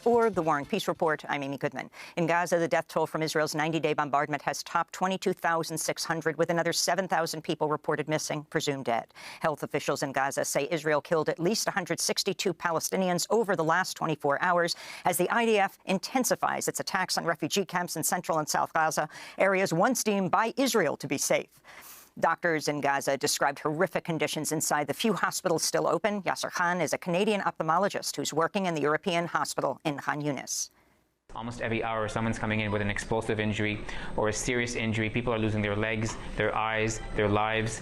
or The War and Peace Report. I'm Amy Goodman. In Gaza, the death toll from Israel's 90-day bombardment has topped 22,600, with another 7,000 people reported missing, presumed dead. Health officials in Gaza say Israel killed at least 162 Palestinians over the last 24 hours as the IDF intensifies its attacks on refugee camps in central and south Gaza, areas once deemed by Israel to be safe. Doctors in Gaza described horrific conditions inside the few hospitals still open. Yasser Khan is a Canadian ophthalmologist who's working in the European hospital in Khan Yunis. Almost every hour, someone's coming in with an explosive injury or a serious injury. People are losing their legs, their eyes, their lives.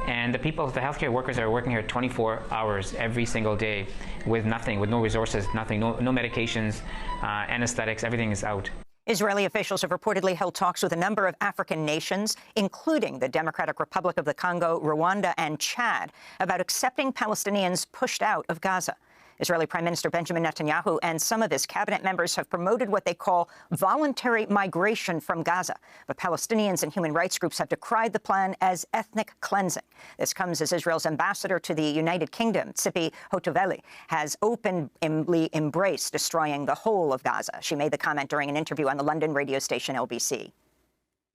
And the healthcare workers are working here 24 hours every single day with nothing, with no resources, nothing, no medications, anesthetics, everything is out. Israeli officials have reportedly held talks with a number of African nations, including the Democratic Republic of the Congo, Rwanda, and Chad, about accepting Palestinians pushed out of Gaza. Israeli Prime Minister Benjamin Netanyahu and some of his cabinet members have promoted what they call voluntary migration from Gaza. But Palestinians and human rights groups have decried the plan as ethnic cleansing. This comes as Israel's ambassador to the United Kingdom, Tzipi Hotovely, has openly embraced destroying the whole of Gaza. She made the comment during an interview on the London radio station LBC.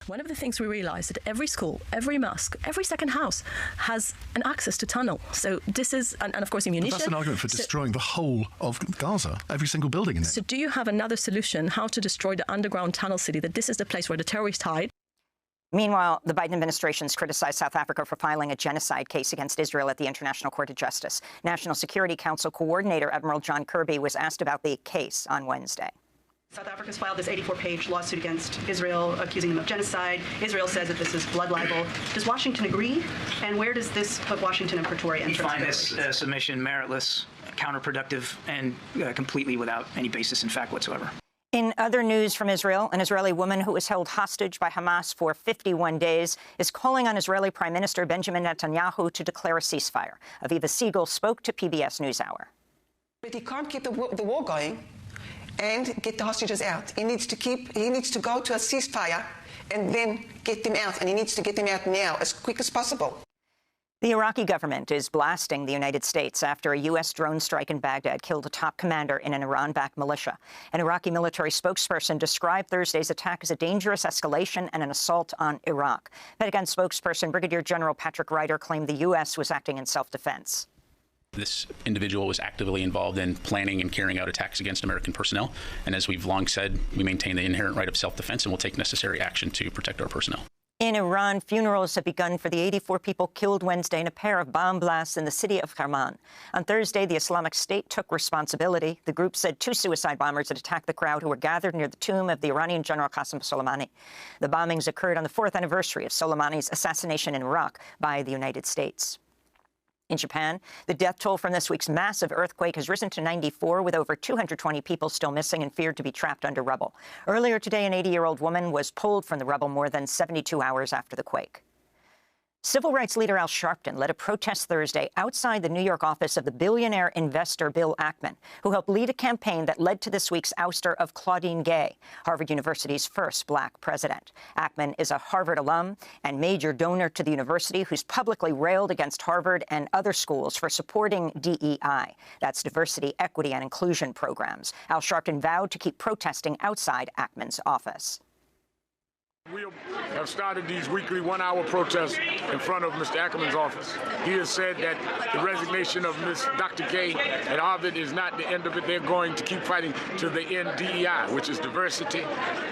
One of the things we realised that every school, every mosque, every second house has an access to tunnel. So this is, and of course, ammunition. But that's an argument for destroying the whole of Gaza, every single building in it. So do you have another solution how to destroy the underground tunnel city, that this is the place where the terrorists hide? Meanwhile, the Biden administration's criticized South Africa for filing a genocide case against Israel at the International Court of Justice. National Security Council Coordinator Admiral John Kirby was asked about the case on Wednesday. South Africa's filed this 84-page lawsuit against Israel, accusing them of genocide. Israel says that this is blood libel. Does Washington agree? And where does this put Washington and Pretoria in terms of find this submission meritless, counterproductive, and completely without any basis in fact whatsoever. In other news from Israel, an Israeli woman who was held hostage by Hamas for 51 days is calling on Israeli Prime Minister Benjamin Netanyahu to declare a ceasefire. Aviva Siegel spoke to PBS NewsHour. But he can't keep the war going and get the hostages out. He needs to go to a ceasefire and then get them out, and he needs to get them out now, as quick as possible. The Iraqi government is blasting the United States after a U.S. drone strike in Baghdad killed a top commander in an Iran-backed militia. An Iraqi military spokesperson described Thursday's attack as a dangerous escalation and an assault on Iraq. Pentagon spokesperson Brigadier General Patrick Ryder claimed the U.S. was acting in self-defense. This individual was actively involved in planning and carrying out attacks against American personnel. And as we've long said, we maintain the inherent right of self-defense and will take necessary action to protect our personnel. In Iran, funerals have begun for the 84 people killed Wednesday in a pair of bomb blasts in the city of Kerman. On Thursday, the Islamic State took responsibility. The group said 2 suicide bombers had attacked the crowd who were gathered near the tomb of the Iranian General Qasem Soleimani. The bombings occurred on the 4th anniversary of Soleimani's assassination in Iraq by the United States. In Japan, the death toll from this week's massive earthquake has risen to 94, with over 220 people still missing and feared to be trapped under rubble. Earlier today, an 80-year-old woman was pulled from the rubble more than 72 hours after the quake. Civil rights leader Al Sharpton led a protest Thursday outside the New York office of the billionaire investor Bill Ackman, who helped lead a campaign that led to this week's ouster of Claudine Gay, Harvard University's first black president. Ackman is a Harvard alum and major donor to the university, who's publicly railed against Harvard and other schools for supporting DEI. That's diversity, equity, and inclusion programs. Al Sharpton vowed to keep protesting outside Ackman's office. We have started these weekly one-hour protests in front of Mr. Ackerman's office. He has said that the resignation of Ms. Dr. Gay at Harvard is not the end of it. They're going to keep fighting to the end DEI, which is diversity,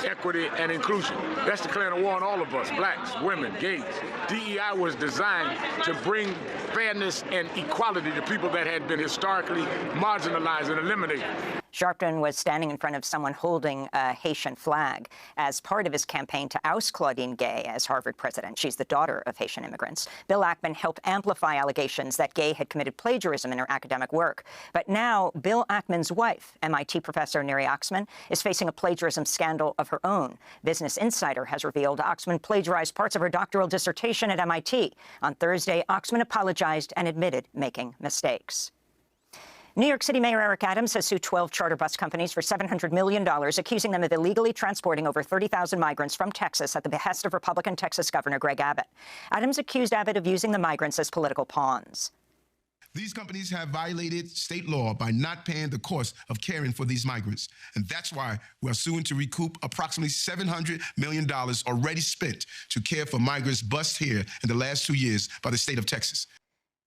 equity, and inclusion. That's declaring a war on all of us, blacks, women, gays. DEI was designed to bring fairness and equality to people that had been historically marginalized and eliminated. Sharpton was standing in front of someone holding a Haitian flag as part of his campaign to oust Claudine Gay as Harvard president. She's the daughter of Haitian immigrants. Bill Ackman helped amplify allegations that Gay had committed plagiarism in her academic work. But now Bill Ackman's wife, MIT professor Neri Oxman, is facing a plagiarism scandal of her own. Business Insider has revealed Oxman plagiarized parts of her doctoral dissertation at MIT. On Thursday, Oxman apologized and admitted making mistakes. New York City Mayor Eric Adams has sued 12 charter bus companies for $700 million, accusing them of illegally transporting over 30,000 migrants from Texas at the behest of Republican Texas Governor Greg Abbott. Adams accused Abbott of using the migrants as political pawns. These companies have violated state law by not paying the cost of caring for these migrants. And that's why we're suing to recoup approximately $700 million already spent to care for migrants bused here in the last 2 years by the state of Texas.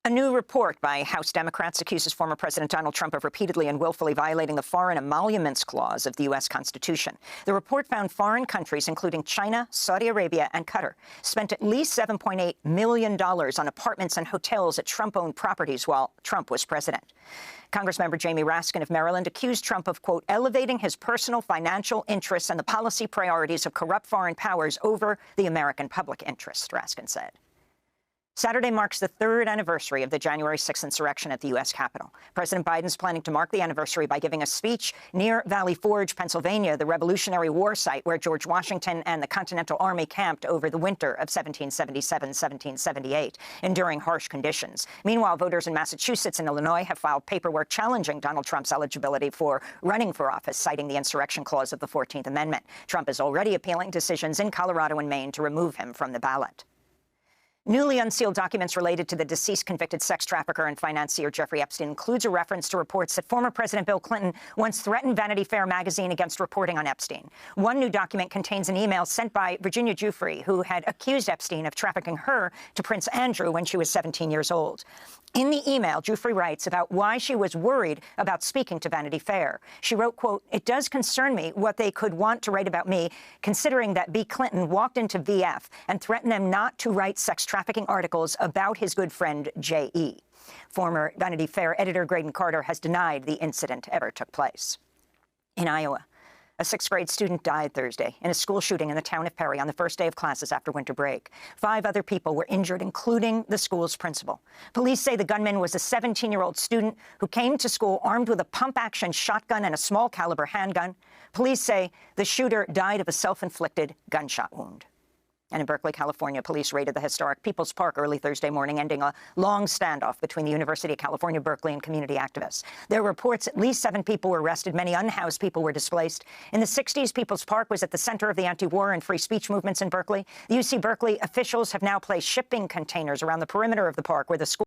A new report by House Democrats accuses former President Donald Trump of repeatedly and willfully violating the Foreign Emoluments Clause of the U.S. Constitution. The report found foreign countries, including China, Saudi Arabia, and Qatar, spent at least $7.8 million on apartments and hotels at Trump-owned properties while Trump was president. Congressmember Jamie Raskin of Maryland accused Trump of, quote, elevating his personal financial interests and the policy priorities of corrupt foreign powers over the American public interest, Raskin said. Saturday marks the third anniversary of the January 6th insurrection at the U.S. Capitol. President Biden's planning to mark the anniversary by giving a speech near Valley Forge, Pennsylvania, the Revolutionary War site where George Washington and the Continental Army camped over the winter of 1777-1778, enduring harsh conditions. Meanwhile, voters in Massachusetts and Illinois have filed paperwork challenging Donald Trump's eligibility for running for office, citing the insurrection clause of the 14th Amendment. Trump is already appealing decisions in Colorado and Maine to remove him from the ballot. Newly unsealed documents related to the deceased convicted sex trafficker and financier Jeffrey Epstein includes a reference to reports that former President Bill Clinton once threatened Vanity Fair magazine against reporting on Epstein. One new document contains an email sent by Virginia Giuffre, who had accused Epstein of trafficking her to Prince Andrew when she was 17 years old. In the email, Giuffre writes about why she was worried about speaking to Vanity Fair. She wrote, quote, it does concern me what they could want to write about me, considering that B. Clinton walked into VF and threatened them not to write sex trafficking articles about his good friend J.E. Former Vanity Fair editor Graydon Carter has denied the incident ever took place. In Iowa, a sixth-grade student died Thursday in a school shooting in the town of Perry on the first day of classes after winter break. 5 other people were injured, including the school's principal. Police say the gunman was a 17-year-old student who came to school armed with a pump-action shotgun and a small-caliber handgun. Police say the shooter died of a self-inflicted gunshot wound. And in Berkeley, California, police raided the historic People's Park early Thursday morning, ending a long standoff between the University of California, Berkeley and community activists. There are reports at least 7 people were arrested. Many unhoused people were displaced. In the 60s, People's Park was at the center of the anti-war and free speech movements in Berkeley. The UC Berkeley officials have now placed shipping containers around the perimeter of the park where the school